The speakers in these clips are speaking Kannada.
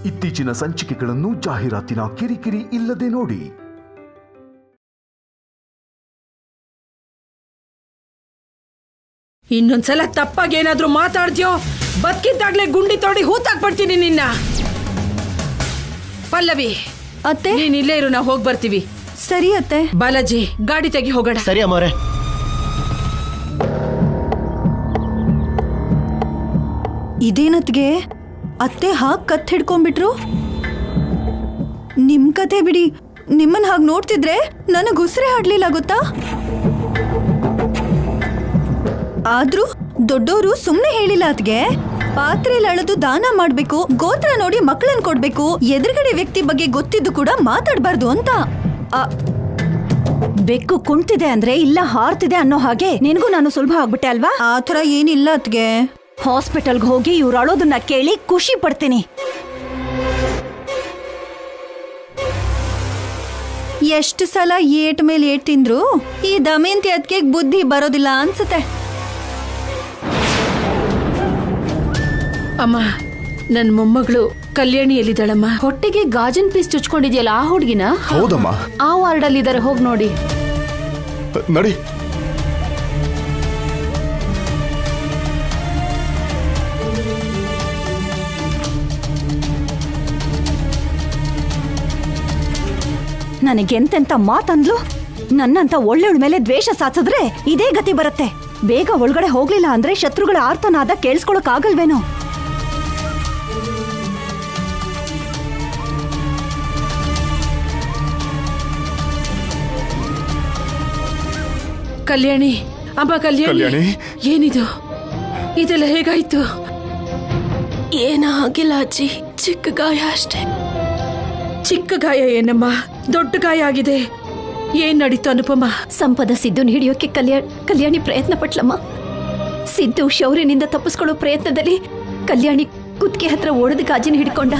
ಇತ್ತೀಚಿನ ಸಂಚಿಕೆಗಳನ್ನು ಜಾಹೀರಾತಿನ ಕಿರಿಕಿರಿ ಇಲ್ಲದೆ ನೋಡಿ. ಇನ್ನೊಂದ್ಸಲ ತಪ್ಪಾಗಿ ಏನಾದ್ರೂ ಮಾತಾಡ್ತೀಯೋ ಬದುಕಿದ್ದಾಗ್ಲೇ ಗುಂಡಿ ತೋಡಿ ಹೂತಾಕ್ಬಿಡ್ತೀನಿ ನಿನ್ನ. ಪಲ್ಲವಿ ಅತ್ತೆ, ನೀನ್ ಇಲ್ಲೇ ಇರು, ನಾವು ಹೋಗಿ ಬರ್ತೀವಿ. ಸರಿ ಅತ್ತೆ. ಬಾಲಾಜಿ, ಗಾಡಿ ತೆಗಿ ಹೋಗೋಣ. ಸರಿ ಅಮ್ಮವ್ರೆ. ಇದೇನತ್ಗೆ ಅತ್ತೆ ಹಾಗೆ ಕತ್ ಹಿಡ್ಕೊಂಡ್ಬಿಟ್ರು? ನಿಮ್ ಕತೆ ಬಿಡಿ, ನಿಮ್ಮನ್ನ ಹಾಗೆ ನೋಡ್ತಿದ್ರೆ ನನಗೆ ಉಸಿರೇ ಆಡ್ಲಿಲ್ಲ ಗೊತ್ತಾ. ಆದ್ರೂ ದೊಡ್ಡವರು ಸುಮ್ನೆ ಹೇಳಿಲ್ಲ ಅತ್ಗೆ, ಪಾತ್ರೆಯಲ್ಲಿ ಅಳದು ದಾನ ಮಾಡ್ಬೇಕು, ಗೋತ್ರ ನೋಡಿ ಮಕ್ಕಳನ್ನ ಕೊಡ್ಬೇಕು, ಎದುರುಗಡೆ ವ್ಯಕ್ತಿ ಬಗ್ಗೆ ಗೊತ್ತಿದ್ದು ಕೂಡ ಮಾತಾಡ್ಬಾರ್ದು ಅಂತ. ಬೆಕ್ಕು ಕುಂತಿದೆ ಅಂದ್ರೆ ಇಲ್ಲ ಹಾರ್ತಿದೆ ಅನ್ನೋ ಹಾಗೆ ನಿನಗೂ ನಾನು ಸುಲಭ ಆಗ್ಬಿಟ್ಟೆ ಅಲ್ವಾ? ಆತರ ಏನಿಲ್ಲ ಅತ್ಗೆ. ಹಾಸ್ಪಿಟಲ್ಗೆ ಹೋಗಿ ಇವ್ರು ಅಳೋದನ್ನ ಕೇಳಿ ಖುಷಿ ಪಡ್ತೀನಿ. ಎಷ್ಟು ಸಲ ಏಟ್ ಮೇಲೆ ಏಟ್ ತಿಂದ್ರು ಈ ದಮಯಂತಿ ಅದಕ್ಕೆ ಬುದ್ಧಿ ಬರೋದಿಲ್ಲ ಅನ್ಸುತ್ತೆ. ಅಮ್ಮ, ನನ್ ಮೊಮ್ಮಗಳು ಕಲ್ಯಾಣಿ ಎಲ್ಲಿದ್ದಾಳಮ್ಮ? ಹೊಟ್ಟೆಗೆ ಗಾಜಿನ ಪೀಸ್ ಚುಚ್ಕೊಂಡಿದ್ಯಲ್ಲ ಆ ಹುಡುಗಿನ? ಹೌದಮ್ಮ. ಆ ವಾರ್ಡ್ ಅಲ್ಲಿ ಇದಾರೆ, ಹೋಗಿ ನೋಡಿ. ನಡಿ. ನನಗೆಂತೆಂತ ಮಾತಂದ್ಲು. ನನ್ನಂತ ಒಳ್ಳೆಯವಳ ಮೇಲೆ ದ್ವೇಷ ಸಾಧಿಸಿದ್ರೆ ಇದೇ ಗತಿ ಬರುತ್ತೆ. ಬೇಗ ಒಳಗಡೆ ಹೋಗ್ಲಿಲ್ಲ ಅಂದ್ರೆ ಶತ್ರುಗಳ ಆರ್ತನಾದ ಕೇಳಿಸ್ಕೊಳಕ್ ಆಗಲ್ವೇನೋ. ಕಲ್ಯಾಣಿ, ಅಮ್ಮ ಕಲ್ಯಾಣಿ, ಏನಿದು? ಇದೆಲ್ಲ ಹೇಗಾಯ್ತು? ಏನಾಗಿಲ್ಲ ಅಜ್ಜಿ, ಚಿಕ್ಕ ಗಾಯ ಅಷ್ಟೇ. ಚಿಕ್ಕ ಗಾಯ ಏನಮ್ಮ, ದೊಡ್ಡ ಗಾಯ ಆಗಿದೆ. ಏನ್ ನಡೀತು ಅನುಪಮ? ಸಂಪದ ಸಿದ್ದುನ ಹಿಡಿಯೋಕೆ ಕಲ್ಯಾಣಿ ಪ್ರಯತ್ನ ಪಟ್ಲಮ್ಮ. ಸಿದ್ದು ಶೌರ್ಯನಿಂದ ತಪ್ಪಿಸ್ಕೊಳ್ಳೋ ಪ್ರಯತ್ನದಲ್ಲಿ ಕಲ್ಯಾಣಿ ಕುತ್ತಿಗೆ ಹತ್ರ ಓಡದ ಗಾಜಿನ ಹಿಡ್ಕೊಂಡ.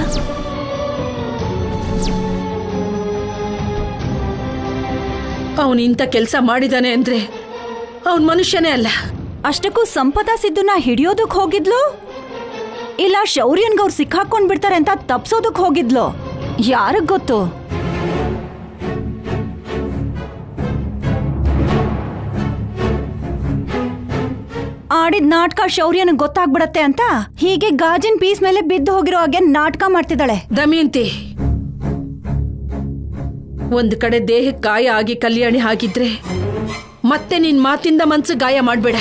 ಅವನು ಇಂಥ ಕೆಲಸ ಮಾಡಿದಾನೆ ಅಂದ್ರೆ ಅವನ್ ಮನುಷ್ಯನೇ ಅಲ್ಲ. ಅಷ್ಟಕ್ಕೂ ಸಂಪದ ಸಿದ್ದುನ ಹಿಡಿಯೋದಕ್ ಹೋಗಿದ್ಲು, ಇಲ್ಲ ಶೌರ್ಯನ್ಗವ್ರು ಸಿಕ್ಕಾಕೊಂಡ್ ಬಿಡ್ತಾರೆ ಅಂತ ತಪ್ಸೋದಕ್ ಹೋಗಿದ್ಲು, ಯಾರಿಗ್ ಗೊತ್ತು? ಆಡಿದ ನಾಟಕ ಶೌರ್ಯನಿಗೆ ಗೊತ್ತಾಗ್ಬಿಡತ್ತೆ ಅಂತ ಹೀಗೆ ಗಾಜಿನ ಪೀಸ್ ಮೇಲೆ ಬಿದ್ದು ಹೋಗಿರೋ ಹಾಗೆ ನಾಟಕ ಮಾಡ್ತಿದ್ದಾಳೆ. ದಮಯಂತಿ, ಒಂದು ಕಡೆ ದೇಹಕ್ಕೆ ಗಾಯ ಆಗಿ ಕಲ್ಯಾಣಿ ಆಗಿದ್ರೆ ಮತ್ತೆ ನಿನ್ ಮಾತಿಂದ ಮನ್ಸು ಗಾಯ ಮಾಡ್ಬೇಡ.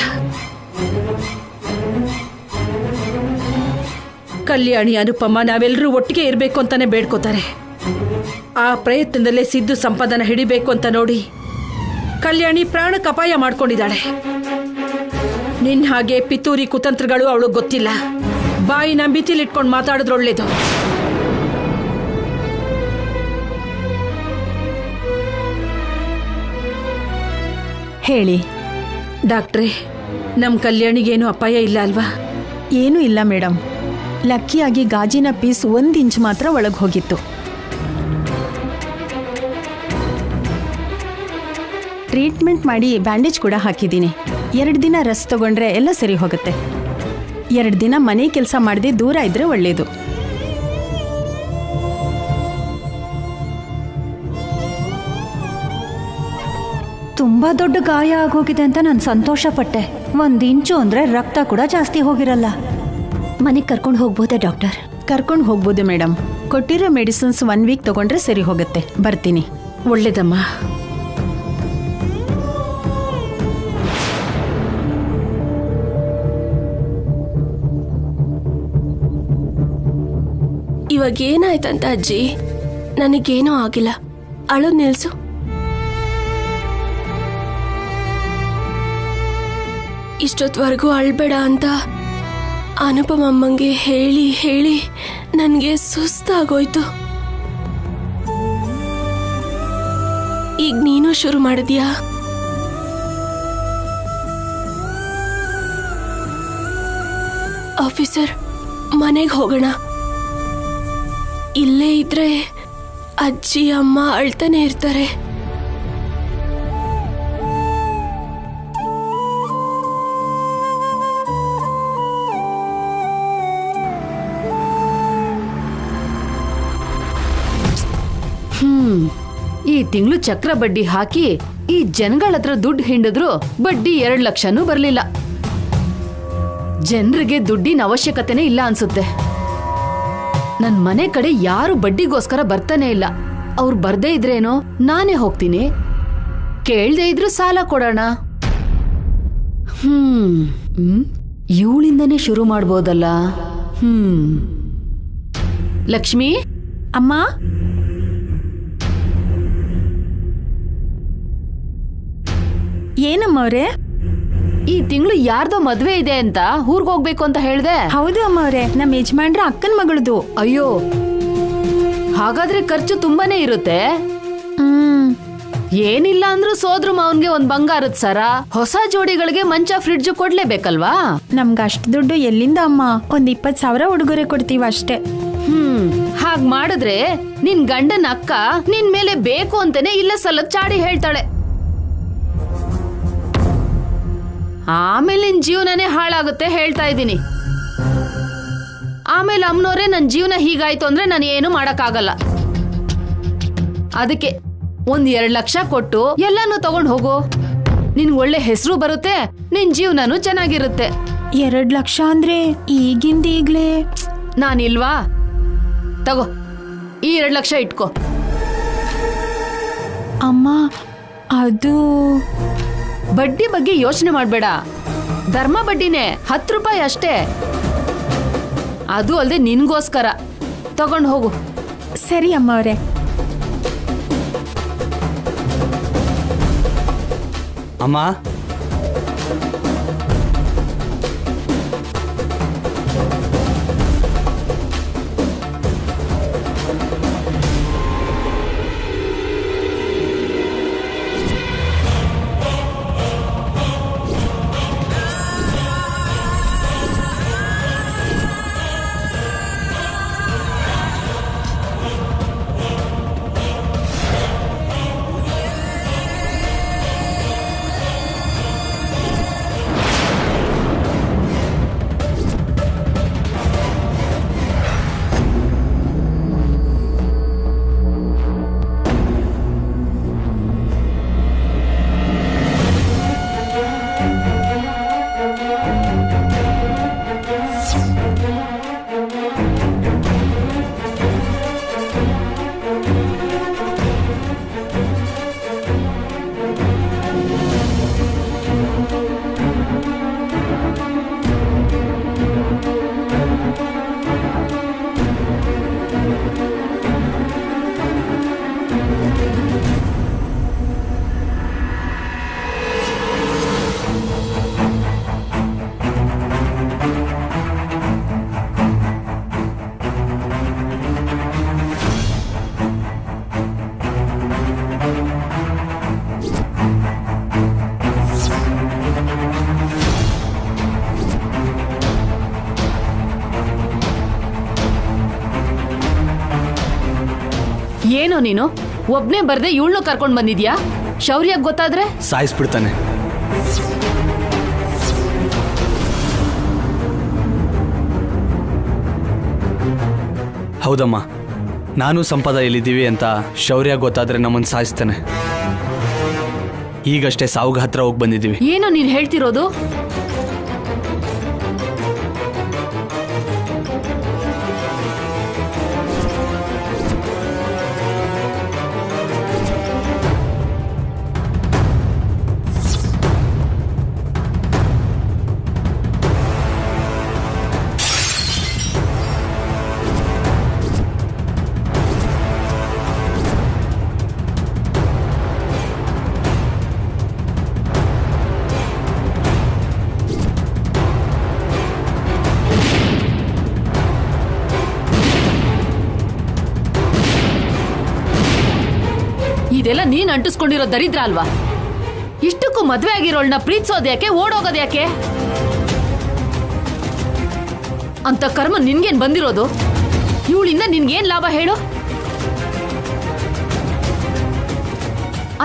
ಕಲ್ಯಾಣಿ, ಅನುಪಮ ನಾವೆಲ್ಲರೂ ಒಟ್ಟಿಗೆ ಇರಬೇಕು ಅಂತಾನೆ ಬೇಡ್ಕೋತಾರೆ. ಆ ಪ್ರಯತ್ನದಲ್ಲೇ ಸಿದ್ದು ಸಂಪದನ ಹಿಡಿಬೇಕು ಅಂತ ನೋಡಿ ಕಲ್ಯಾಣಿ ಪ್ರಾಣಕ್ಕೆ ಅಪಾಯ ಮಾಡ್ಕೊಂಡಿದ್ದಾಳೆ. ನಿನ್ ಹಾಗೆ ಪಿತೂರಿ ಕುತಂತ್ರಗಳು ಅವಳು ಗೊತ್ತಿಲ್ಲ. ಬಾಯಿನ ಬಿತಿಲಿಟ್ಕೊಂಡು ಮಾತಾಡಿದ್ರೊಳ್ಳೇದು. ಹೇಳಿ ಡಾಕ್ಟ್ರೇ, ನಮ್ ಕಲ್ಯಾಣಿಗೇನು ಅಪಾಯ ಇಲ್ಲ ಅಲ್ವಾ? ಏನೂ ಇಲ್ಲ ಮೇಡಮ್. ಲಕ್ಕಿಯಾಗಿ ಗಾಜಿನ ಪೀಸ್ 1 ಇಂಚ್ ಮಾತ್ರ ಒಳಗೆ ಹೋಗಿತ್ತು. ಟ್ರೀಟ್ಮೆಂಟ್ ಮಾಡಿ ಬ್ಯಾಂಡೇಜ್ ಕೂಡ ಹಾಕಿದ್ದೀನಿ. 2 ದಿನ ರೆಸ್ಟ್ ತಗೊಂಡ್ರೆ ಎಲ್ಲ ಸರಿ ಹೋಗುತ್ತೆ. 2 ದಿನ ಮನೆ ಕೆಲಸ ಮಾಡದೆ ದೂರ ಇದ್ರೆ ಒಳ್ಳೆಯದು. ತುಂಬಾ ದೊಡ್ಡ ಗಾಯ ಆಗೋಗಿದೆ ಅಂತ ನಾನು ಸಂತೋಷ ಪಟ್ಟೆ. 1 ಇಂಚು ಅಂದ್ರೆ ರಕ್ತ ಕೂಡ ಜಾಸ್ತಿ ಹೋಗಿರಲ್ಲ. ಮನೆಗೆ ಕರ್ಕೊಂಡು ಹೋಗ್ಬೋದಾ ಡಾಕ್ಟರ್? ಕರ್ಕೊಂಡು ಹೋಗ್ಬೋದು ಮೇಡಮ್. ಕೊಟ್ಟಿರೋ ಮೆಡಿಸಿನ್ಸ್ 1 ವೀಕ್ ತಗೊಂಡ್ರೆ ಸರಿ ಹೋಗುತ್ತೆ. ಬರ್ತೀನಿ. ಒಳ್ಳೇದಮ್ಮ. ಇವಾಗ ಏನಾಯ್ತಂತ ಅಜ್ಜಿ? ನನಗೇನೂ ಆಗಿಲ್ಲ, ಅಳೋದ್ ನಿಲ್ಸು. ಇಷ್ಟೊತ್ವರೆಗೂ ಅಳ್ಬೇಡ ಅಂತ ಅನುಪಮಮ್ಮಂಗೆ ಹೇಳಿ ಹೇಳಿ ನನಗೆ ಸುಸ್ತಾಗೋಯ್ತು. ಈಗ ನೀನು ಶುರು ಮಾಡಿದ್ಯಾ? ಆಫೀಸರ್, ಮನೆಗೆ ಹೋಗೋಣ. ಇಲ್ಲೇ ಇದ್ರೆ ಅಜ್ಜಿ ಅಮ್ಮ ಅಳ್ತಾನೆ ಇರ್ತಾರೆ. ಈ ತಿಂಗಳು ಚಕ್ರ ಬಡ್ಡಿ ಹಾಕಿ ಈ ಜನಗಳ ಹತ್ರ ದುಡ್ಡು ಹಿಂಡಿದ್ರು ಬಡ್ಡಿ 2 ಲಕ್ಷನೂ ಬರ್ಲಿಲ್ಲ. ಜನರಿಗೆ ದುಡ್ಡಿನ ಅವಶ್ಯಕತೆನೇ ಇಲ್ಲ ಅನ್ಸುತ್ತೆ. ನನ್ ಮನೆ ಕಡೆ ಯಾರು ಬಡ್ಡಿಗೋಸ್ಕರ ಬರ್ತಾನೆ ಇಲ್ಲ. ಅವ್ರು ಬರ್ದೇ ಇದ್ರೇನೋ ನಾನೇ ಹೋಗ್ತೀನಿ, ಕೇಳ್ದೆ ಇದ್ರು ಸಾಲ ಕೊಡೋಣ. ಇವಳಿಂದನೇ ಶುರು ಮಾಡ್ಬೋದಲ್ಲ. ಲಕ್ಷ್ಮಿ, ಅಮ್ಮ, ಏನಮ್ಮ ಅವ್ರೆ? ಈ ತಿಂಗಳು ಯಾರ್ದೋ ಮದ್ವೆ ಇದೆ ಅಂತ ಊರ್ಗ್ ಹೋಗ್ಬೇಕು ಅಂತ ಹೇಳ್ದೆ. ಹೌದು ಅಮ್ಮ ಅವ್ರೆ, ನಮ್ಮ ಯಜಮಾನ್ರ ಅಕ್ಕನ ಮಗಳದು. ಅಯ್ಯೋ, ಹಾಗಾದ್ರೆ ಖರ್ಚು ತುಂಬಾನೇ ಇರುತ್ತೆ. ಏನಿಲ್ಲ ಅಂದ್ರೂ ಸೋದ್ರ ಮಾವನ್ಗೆ ಒಂದ್ ಬಂಗಾರದ ಸರ, ಹೊಸ ಜೋಡಿಗಳಿಗೆ ಮಂಚ, ಫ್ರಿಡ್ಜ್ ಕೊಡ್ಲೇಬೇಕಲ್ವಾ? ನಮ್ಗ ಅಷ್ಟು ದುಡ್ಡು ಎಲ್ಲಿಂದ ಅಮ್ಮ? ಒಂದ್ 20,000 ಉಡುಗೊರೆ ಕೊಡ್ತೀವಿ ಅಷ್ಟೇ. ಹಾಗ್ ಮಾಡಿದ್ರೆ ನಿನ್ ಗಂಡನ ಅಕ್ಕ ನಿನ್ ಮೇಲೆ ಬೇಕು ಅಂತಾನೆ ಇಲ್ಲ ಸಲ್ಲದ್ ಚಾಡಿ ಹೇಳ್ತಾಳೆ. ಆಮೇಲೆ ನಿನ್ ಜೀವನನೇ ಹಾಳಾಗುತ್ತೆ ಹೇಳ್ತಾ ಇದ್ದೀನಿ. ಆಮೇಲೆ ಅಮ್ಮನವ್ರೆ ನನ್ ಜೀವನ ಹೀಗಾಯ್ತು ಅಂದ್ರೆ ನಾನು ಏನು ಮಾಡಕ್ಕಾಗಲ್ಲ. ಅದಕ್ಕೆ 1-2 ಲಕ್ಷ ಕೊಟ್ಟು ಎಲ್ಲಾನು ತಗೊಂಡ್ ಹೋಗು. ನಿನ್ ಒಳ್ಳೆ ಹೆಸರು ಬರುತ್ತೆ, ನಿನ್ ಜೀವನನು ಚೆನ್ನಾಗಿರುತ್ತೆ. 2 ಲಕ್ಷ ಅಂದ್ರೆ ಈಗಿಂದೀಗ್ಲೇ ನಾನಿಲ್ವಾ? ತಗೋ, ಈ 2 ಲಕ್ಷ ಇಟ್ಕೋ. ಅಮ್ಮ, ಅದು ಬಡ್ಡಿ ಬಗ್ಗೆ ಯೋಚನೆ ಮಾಡ್ಬೇಡ. ಧರ್ಮ ಬಡ್ಡಿನೇ, 10 ರೂಪಾಯಿ ಅಷ್ಟೇ. ಅದು ಅಲ್ಲದೆ ನಿನ್ಗೋಸ್ಕರ ತಗೊಂಡು ಹೋಗು. ಸರಿ ಅಮ್ಮ ಅವರೇ. ಅಮ್ಮ, ಏನೋ ನೀನು ಒಬ್ನೇ ಬರ್ದೆ ಇವಳನ್ನು ಕರ್ಕೊಂಡ್ ಬಂದಿದ್ಯಾ? ಶೌರ್ಯಗ್ ಗೊತ್ತಾದ್ರೆ ಸಾಯಿಸ್ಬಿಡ್ತಾನೆ. ಹೌದಮ್ಮ, ನಾನು ಸಂಪದ ಎಲ್ಲಿದ್ದೀವಿ ಅಂತ ಶೌರ್ಯ ಗೊತ್ತಾದ್ರೆ ನಮ್ಮನ್ನು ಸಾಯಿಸ್ತಾನೆ. ಈಗಷ್ಟೇ ಸಾವುಗ ಹತ್ರ ಹೋಗಿ ಬಂದಿದ್ದೀವಿ. ಏನೋ ನೀನ್ ಹೇಳ್ತಿರೋದು? ಇದೆಲ್ಲ ನೀನ್ ಅಂಟಿಸ್ಕೊಂಡಿರೋ ದರಿದ್ರ ಅಲ್ವಾ? ಇಷ್ಟಕ್ಕೂ ಮದ್ವೆ ಆಗಿರೋಳ್ನ ಪ್ರೀತಿಸೋದ್ಯಾಕೆ, ಓಡೋಗೋದ್ಯಾಕೆ? ಅಂತ ಕರ್ಮ ನಿನ್ಗೇನ್ ಬಂದಿರೋದು? ಇವಳಿಂದ ನಿನ್ಗೇನ್ ಲಾಭ ಹೇಳು?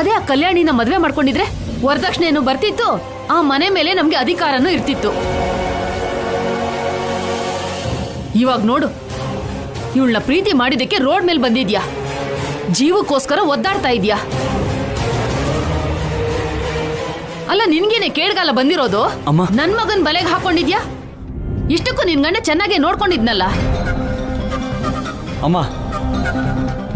ಅದೇ ಆ ಕಲ್ಯಾಣಿನ ಮದ್ವೆ ಮಾಡ್ಕೊಂಡಿದ್ರೆ ವರದಕ್ಷಿಣೆಯನ್ನು ಬರ್ತಿತ್ತು, ಆ ಮನೆ ಮೇಲೆ ನಮ್ಗೆ ಅಧಿಕಾರನೂ ಇರ್ತಿತ್ತು. ಇವಾಗ ನೋಡು, ಇವಳನ್ನ ಪ್ರೀತಿ ಮಾಡಿದಕ್ಕೆ ರೋಡ್ ಮೇಲೆ ಬಂದಿದ್ಯಾ. ಜೀವಕ್ಕೋಸ್ಕರ ಒದ್ದಾಡ್ತಾ ಇದ್ಯಾ? ಅಲ್ಲ ನಿನ್ಗೇನೆ ಕೇಳ್ಗಾಲ ಬಂದಿರೋದು? ಅಮ್ಮ. ನನ್ ಮಗನ್ ಬಲೆಗೆ ಹಾಕೊಂಡಿದ್ಯಾ? ಇಷ್ಟಕ್ಕೂ ನಿನ್ ಗಂಡ ಚೆನ್ನಾಗಿ ನೋಡ್ಕೊಂಡಿದ್ನಲ್ಲ. ಅಮ್ಮ,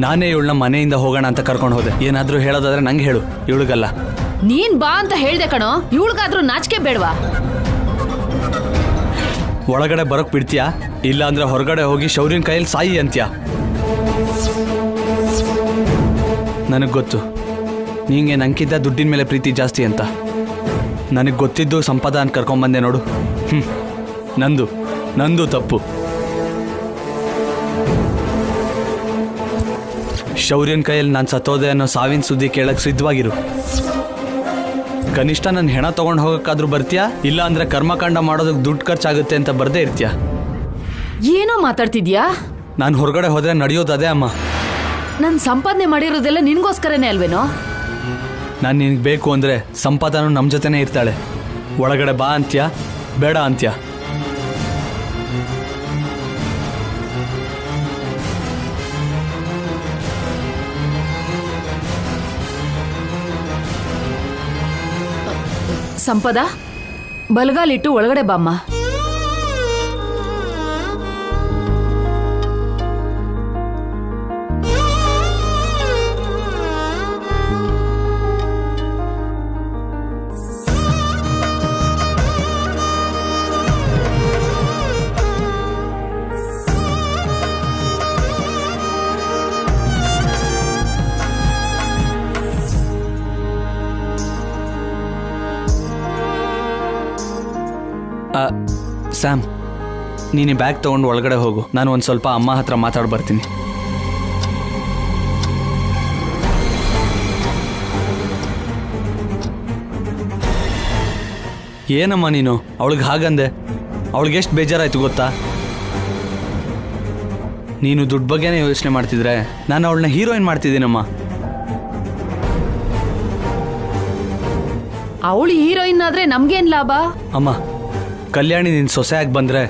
ನಾನೇ ಇವಳನ್ನ ಮನೆಯಿಂದ ಹೋಗೋಣ ಅಂತ ಕರ್ಕೊಂಡು ಹೋದೆ. ಏನಾದ್ರೂ ಹೇಳೋದಾದ್ರೆ ನಂಗೆ ಹೇಳು, ಇವಳಿಗಲ್ಲ. ನೀನ್ ಬಾ ಅಂತ ಹೇಳ್ದೆ ಕಣೋ, ಇವಳಿಗಾದ್ರೂ ನಾಚಿಕೆ ಬೇಡ್ವಾ? ಒಳಗಡೆ ಬರೋಕ್ ಬಿಡ್ತೀಯಾ? ಇಲ್ಲ ಅಂದ್ರೆ ಹೊರಗಡೆ ಹೋಗಿ ಶೌರ್ಯನ ಕೈಯಲ್ಲಿ ಸಾಯಿ ಅಂತ್ಯಾ? ನನಗೆ ಗೊತ್ತು ನಿಂಗೆ ನಂಗಿಂತ ದುಡ್ಡಿನ ಮೇಲೆ ಪ್ರೀತಿ ಜಾಸ್ತಿ ಅಂತ. ನನಗೆ ಗೊತ್ತಿದ್ದು ಸಂಪದ ಅಂತ ಕರ್ಕೊಂಬಂದೆ ನೋಡು. ನಂದು ತಪ್ಪು. ಶೌರ್ಯನ ಕೈಯಲ್ಲಿ ನಾನು ಸತ್ತೋದೆ ಅನ್ನೋ ಸಾವಿನ ಸುದ್ದಿ ಕೇಳಕ್ಕೆ ಸಿದ್ಧವಾಗಿರು. ಕನಿಷ್ಠ ನನ್ನ ಹೆಣ ತಗೊಂಡು ಹೋಗೋಕ್ಕಾದ್ರೂ ಬರ್ತೀಯಾ? ಇಲ್ಲ ಅಂದ್ರೆ ಕರ್ಮಕಾಂಡ ಮಾಡೋದಕ್ಕೆ ದುಡ್ಡು ಖರ್ಚಾಗುತ್ತೆ ಅಂತ ಬರ್ದೇ ಇರ್ತೀಯಾ? ಏನೋ ಮಾತಾಡ್ತಿದ್ಯಾ? ನಾನು ಹೊರಗಡೆ ಹೋದ್ರೆ ನಡೆಯೋದು ಅದೇ ಅಮ್ಮ. ನನ್ ಸಂಪಾದನೆ ಮಾಡಿರೋದೆಲ್ಲ ನಿನ್ಗೋಸ್ಕರನೇ ಅಲ್ವೇನೋ? ನಾನು ನಿನಗೆ ಬೇಕು ಅಂದರೆ ಸಂಪಾದನೂ ನಮ್ಮ ಜೊತೆನೇ ಇರ್ತಾಳೆ. ಒಳಗಡೆ ಬಾ ಅಂತ್ಯಾ, ಬೇಡ ಅಂತ್ಯಾ? ಸಂಪದ, ಬಲಗಾಲಿಟ್ಟು ಒಳಗಡೆ ಬಾಮ್ಮ. ಸ್ಯಾಮ್, ನೀನು ಬ್ಯಾಗ್ ತೊಗೊಂಡು ಒಳಗಡೆ ಹೋಗು. ನಾನು ಒಂದು ಸ್ವಲ್ಪ ಅಮ್ಮ ಹತ್ರ ಮಾತಾಡಿ ಬರ್ತೀನಿ. ಏನಮ್ಮ ನೀನು ಅವಳಿಗೆ ಹಾಗಂದೆ? ಅವಳಿಗೆ ಎಷ್ಟು ಬೇಜಾರಾಯ್ತು ಗೊತ್ತಾ? ನೀನು ದುಡ್ಡು ಬಗ್ಗೆನೇ ಯೋಚನೆ ಮಾಡ್ತಿದ್ರೆ ನಾನು ಅವಳನ್ನ ಹೀರೋಯಿನ್ ಮಾಡ್ತಿದ್ದೀನಮ್ಮ. ಅವಳು ಹೀರೋಯಿನ್ ಆದ್ರೆ ನಮ್ಗೇನ್ ಲಾಭ? ಅಮ್ಮ, ಕಲ್ಯಾಣಿ ನಿನ್ನ ಸೊಸೆಯಾಗಿ ಬಂದರೆ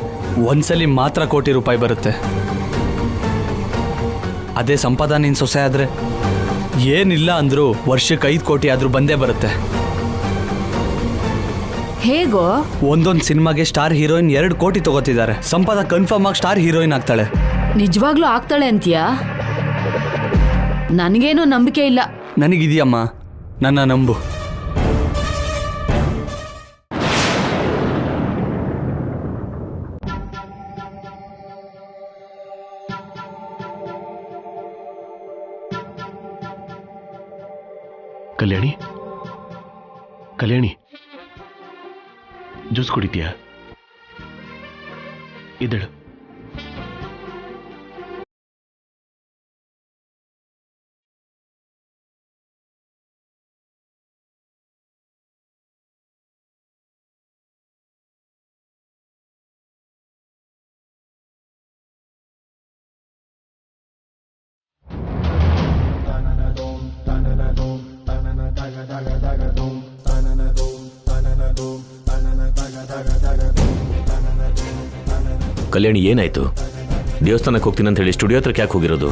ಒಂದ್ಸಲಿ ಮಾತ್ರ ಕೋಟಿ ರೂಪಾಯಿ ಬರುತ್ತೆ. ಅದೇ ಸಂಪದ ನಿನ್ನ ಸೊಸೆ ಆದರೆ ಏನಿಲ್ಲ ಅಂದರೂ ವರ್ಷಕ್ಕೆ 5 ಕೋಟಿ ಆದರೂ ಬಂದೇ ಬರುತ್ತೆ. ಹೇಗೋ? ಒಂದೊಂದು ಸಿನಿಮಾಗೆ ಸ್ಟಾರ್ ಹೀರೋಯಿನ್ 2 ಕೋಟಿ ತಗೋತಿದ್ದಾರೆ. ಸಂಪದ ಕನ್ಫರ್ಮ್ ಆಗಿ ಸ್ಟಾರ್ ಹೀರೋಯಿನ್ ಆಗ್ತಾಳೆ. ನಿಜವಾಗ್ಲೂ ಆಗ್ತಾಳೆ ಅಂತೀಯಾ? ನನಗೇನೋ ನಂಬಿಕೆ ಇಲ್ಲ. ನನಗಿದೆಯಮ್ಮ, ನನ್ನ ನಂಬು. ಕಲ್ಯಾಣಿ, ಜ್ಯೂಸ್ ಕುಡಿತೀಯಾ? ಇದ್ದಳು. ಕಲ್ಯಾಣಿ, ಏನಾಯ್ತು? ದೇವಸ್ಥಾನಕ್ಕೆ ಹೋಗ್ತೀನಿ ಅಂತ ಹೇಳಿ ಸ್ಟುಡಿಯೋ ಹತ್ರಕ್ಕೆ ಯಾಕೆ ಹೋಗಿರೋದು?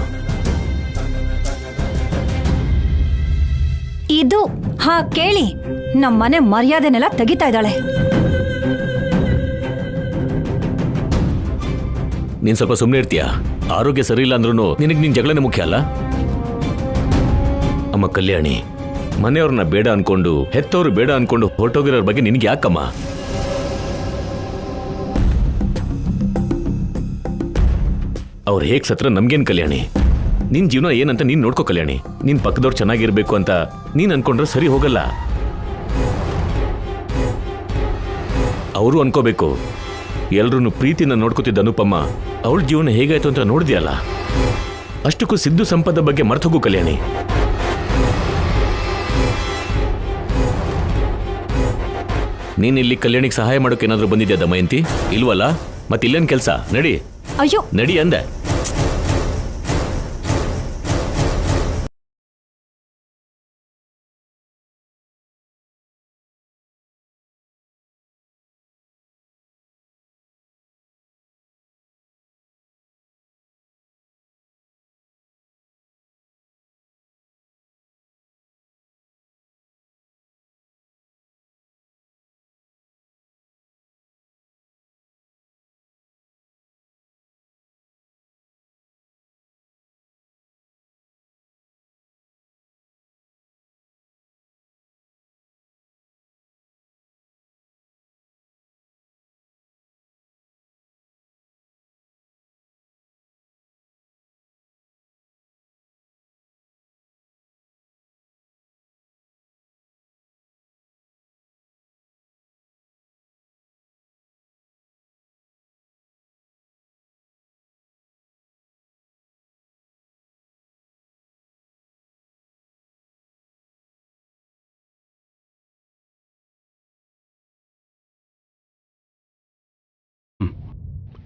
ಇದು ಕೇಳಿ, ನಮ್ಮನೆ ಮರ್ಯಾದೆನೆಲ್ಲ ತೆಗಿತಾ ಇದ್ದಾಳೆ. ನೀನ್ ಸ್ವಲ್ಪ ಸುಮ್ಮನೆ ಇರ್ತೀಯಾ? ಆರೋಗ್ಯ ಸರಿ ಇಲ್ಲ ಅಂದ್ರೂ ನಿನಗೆ ನಿನ್ ಜಗಳನೇ ಮುಖ್ಯ ಅಲ್ಲ? ಅಮ್ಮ ಕಲ್ಯಾಣಿ, ಮನೆಯವ್ರನ್ನ ಬೇಡ ಅನ್ಕೊಂಡು, ಹೆತ್ತವ್ರು ಬೇಡ ಅನ್ಕೊಂಡು ಹೊರಟೋಗಿರೋರ ಬಗ್ಗೆ ನಿನಗೆ ಯಾಕಮ್ಮ? ಅವ್ರು ಹೇಗ್ ಸತ್ರ ನಮ್ಗೇನ್ ಕಲ್ಯಾಣಿ? ನಿನ್ ಜೀವನ ಏನಂತ ನೀನ್ ನೋಡ್ಕೋ ಕಲ್ಯಾಣಿ. ನಿನ್ ಪಕ್ಕದವ್ರು ಚೆನ್ನಾಗಿರ್ಬೇಕು ಅಂತ ನೀನ್ ಅನ್ಕೊಂಡ್ರೆ ಸರಿ ಹೋಗಲ್ಲ. ಅವರು ಅನ್ಕೋಬೇಕು. ಎಲ್ರೂ ಪ್ರೀತಿನ ನೋಡ್ಕೋತಿದ್ದ ಅನುಪಮ್ಮ ಅವಳ ಜೀವನ ಹೇಗಾಯ್ತು ಅಂತ ನೋಡಿದ್ಯಲ್ಲ. ಅಷ್ಟಕ್ಕೂ ಸಿದ್ದು ಸಂಪದ ಬಗ್ಗೆ ಮರ್ತೋಗು ಕಲ್ಯಾಣಿ. ನೀನ್ ಇಲ್ಲಿ ಕಲ್ಯಾಣಿಗೆ ಸಹಾಯ ಮಾಡೋಕೆ ಏನಾದ್ರೂ ಬಂದಿದ್ಯಾ ದಮಯಂತಿ? ಇಲ್ವಲ್ಲ? ಮತ್ತಿಲ್ಲೇನ್ ಕೆಲ್ಸ? ನಡಿ. ಅಯ್ಯೋ, ನಡಿ ಅಂದೆ.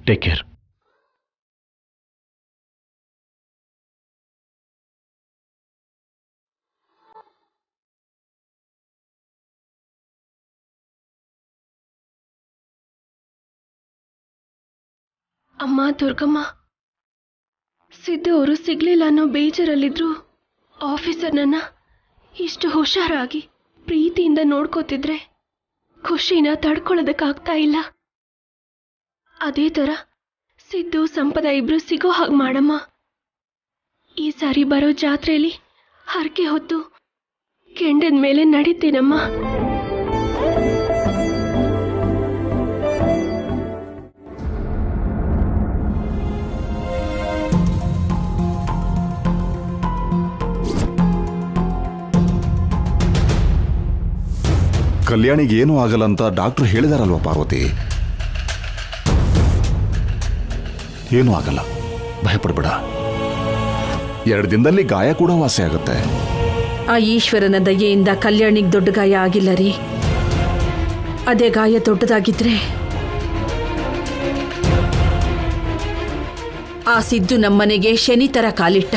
Take care. ಅಮ್ಮ ದುರ್ಗಮ್ಮ, ಸಿದ್ದು ಅವರು ಸಿಗ್ಲಿಲ್ಲ ಅನ್ನೋ ಬೇಜಾರಲ್ಲಿದ್ರು ಆಫೀಸರ್ ನನ್ನ ಇಷ್ಟು ಹುಷಾರಾಗಿ ಪ್ರೀತಿಯಿಂದ ನೋಡ್ಕೋತಿದ್ರೆ ಖುಷಿನ ತಡ್ಕೊಳ್ಳೋದಕ್ಕಾಗ್ತಾ ಇಲ್ಲ. ಅದೇ ಥರ ಸಿದ್ದು ಸಂಪದ ಇಬ್ರು ಸಿಗೋ ಹಾಗೆ ಮಾಡಮ್ಮ. ಈ ಸಾರಿ ಬರೋ ಜಾತ್ರೆಯಲ್ಲಿ ಹರಕೆ ಹೊತ್ತು ಕೆಂಡದ ಮೇಲೆ ನಡೀತೀನಮ್ಮ. ಕಲ್ಯಾಣಿಗೆ ಏನೂ ಆಗಲ್ಲ ಅಂತ ಡಾಕ್ಟರ್ ಹೇಳಿದಾರಲ್ವ ಪಾರ್ವತಿ? ಏನೂ ಆಗಲ್ಲ, ಭಯಪಡಬೇಡ. 2 ದಿನದಲ್ಲಿ ಗಾಯ ಕೂಡ ವಾಸಿ ಆಗುತ್ತೆ. ಆ ಈಶ್ವರನ ದಯೆಯಿಂದ ಕಲ್ಯಾಣಿಗೆ ದೊಡ್ಡ ಗಾಯ ಆಗಿಲ್ಲ ರೀ. ಅದೇ ಗಾಯ ದೊಡ್ಡದಾಗಿದ್ರೆ ಆ ಸಿದ್ದು ನಮ್ಮನೆಗೆ ಶನಿ ತರ ಕಾಲಿಟ್ಟ.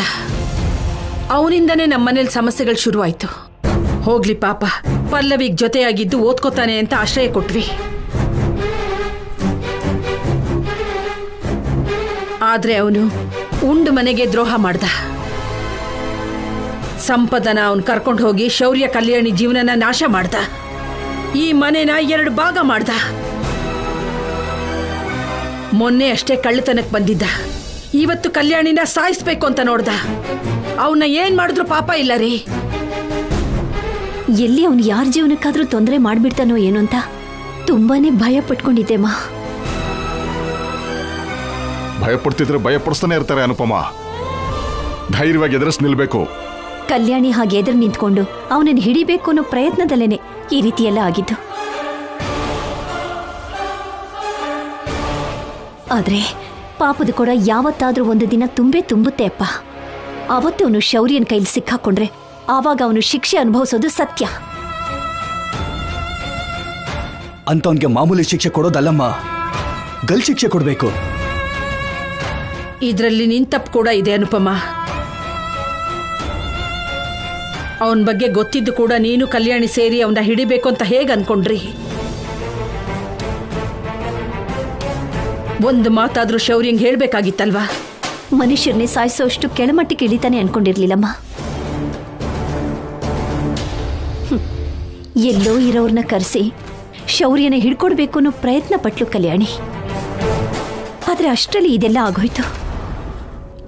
ಅವನಿಂದನೇ ನಮ್ಮನೇಲಿ ಸಮಸ್ಯೆಗಳು ಶುರುವಾಯ್ತು. ಹೋಗ್ಲಿ ಪಾಪ, ಪಲ್ಲವಿಗೆ ಜೊತೆಯಾಗಿದ್ದು ಓದ್ಕೋತಾನೆ ಅಂತ ಆಶ್ರಯ ಕೊಟ್ವಿ. ಆದ್ರೆ ಅವನು ಉಂಡು ಮನೆಗೆ ದ್ರೋಹ ಮಾಡ್ದ. ಸಂಪದನ ಅವನು ಕರ್ಕೊಂಡು ಹೋಗಿ ಶೌರ್ಯ ಕಲ್ಯಾಣಿ ಜೀವನನ ನಾಶ ಮಾಡ್ದ. ಈ ಮನೆನ 2 ಭಾಗ ಮಾಡ್ದ. ಮೊನ್ನೆ ಅಷ್ಟೇ ಕಳ್ಳತನಕ್ಕೆ ಬಂದಿದ್ದ. ಇವತ್ತು ಕಲ್ಯಾಣಿನ ಸಾಯಿಸ್ಬೇಕು ಅಂತ ನೋಡ್ದ. ಅವನ್ನ ಏನ್ ಮಾಡಿದ್ರು ಪಾಪ ಇಲ್ಲ ರೀ. ಎಲ್ಲಿ ಅವನು ಯಾರ ಜೀವನಕ್ಕಾದ್ರೂ ತೊಂದರೆ ಮಾಡ್ಬಿಡ್ತಾನೋ ಏನೋ ಅಂತ ತುಂಬಾನೇ ಭಯ ಪಟ್ಕೊಂಡಿದ್ದೆಮ್ಮ. ಭಯ ಪಡ್ತಿದ್ರೆ ಭಯ ಪಡಿಸ್ತಾನೆ ಇರ್ತಾರೆ ಅನುಪಮ. ಧೈರ್ಯವಾಗಿ ಎದುರಿಸಿ ನಿಲ್ಬೇಕು. ಕಲ್ಯಾಣಿ ಹಾಗೆ ಎದುರು ನಿಂತ್ಕೊಂಡು ಅವನನ್ನು ಹಿಡಿಬೇಕು ಅನ್ನೋ ಪ್ರಯತ್ನದಲ್ಲೇನೆ ಈ ರೀತಿಯೆಲ್ಲ ಆಗಿದ್ದು. ಆದ್ರೆ ಪಾಪದ ಕೂಡ ಯಾವತ್ತಾದ್ರೂ ಒಂದು ದಿನ ತುಂಬುತ್ತೆ ಅಪ್ಪ. ಅವತ್ತು ಅವನು ಶೌರ್ಯನ ಕೈಲಿ ಸಿಕ್ಕಾಕೊಂಡ್ರೆ ಆವಾಗ ಅವನು ಶಿಕ್ಷೆ ಅನುಭವಿಸೋದು ಸತ್ಯ. ಅಂತವನ್ಗೆ ಮಾಮೂಲಿ ಶಿಕ್ಷೆ ಕೊಡೋದಲ್ಲಮ್ಮ, ಗಲ್ ಶಿಕ್ಷೆ ಕೊಡಬೇಕು. ಇದರಲ್ಲಿ ನಿನ್ ತಪ್ಪು ಕೂಡ ಇದೆ ಅನುಪಮ. ಅವನ ಬಗ್ಗೆ ಗೊತ್ತಿದ್ದು ಕೂಡ ನೀನು ಕಲ್ಯಾಣಿ ಸೇರಿ ಅವನ್ನ ಹಿಡಿಬೇಕು ಅಂತ ಹೇಗೆ ಅನ್ಕೊಂಡ್ರಿ? ಒಂದು ಮಾತಾದ್ರೂ ಶೌರ್ಯಂಗೆ ಹೇಳ್ಬೇಕಾಗಿತ್ತಲ್ವಾ? ಮನುಷ್ಯರನ್ನೇ ಸಾಯಿಸೋಷ್ಟು ಕೆಳಮಟ್ಟಿಗೆ ಇಳಿತಾನೆ ಅನ್ಕೊಂಡಿರ್ಲಿಲ್ಲಮ್ಮ. ಎಲ್ಲೋ ಇರೋರ್ನ ಕರೆಸಿ ಶೌರ್ಯನ ಹಿಡ್ಕೊಡ್ಬೇಕು ಅನ್ನೋ ಪ್ರಯತ್ನ ಪಟ್ಲು ಕಲ್ಯಾಣಿ. ಆದ್ರೆ ಅಷ್ಟರಲ್ಲಿ ಇದೆಲ್ಲ ಆಗೋಯ್ತು.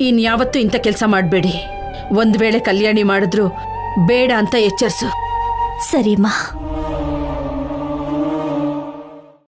ಇನ್ಯಾವತ್ತೂ ಇಂಥ ಕೆಲಸ ಮಾಡಬೇಡಿ. ಒಂದು ವೇಳೆ ಕಲ್ಯಾಣಿ ಮಾಡಿದ್ರು ಬೇಡ ಅಂತ ಎಚ್ಚರಿಸು. ಸರಿಮ್ಮ.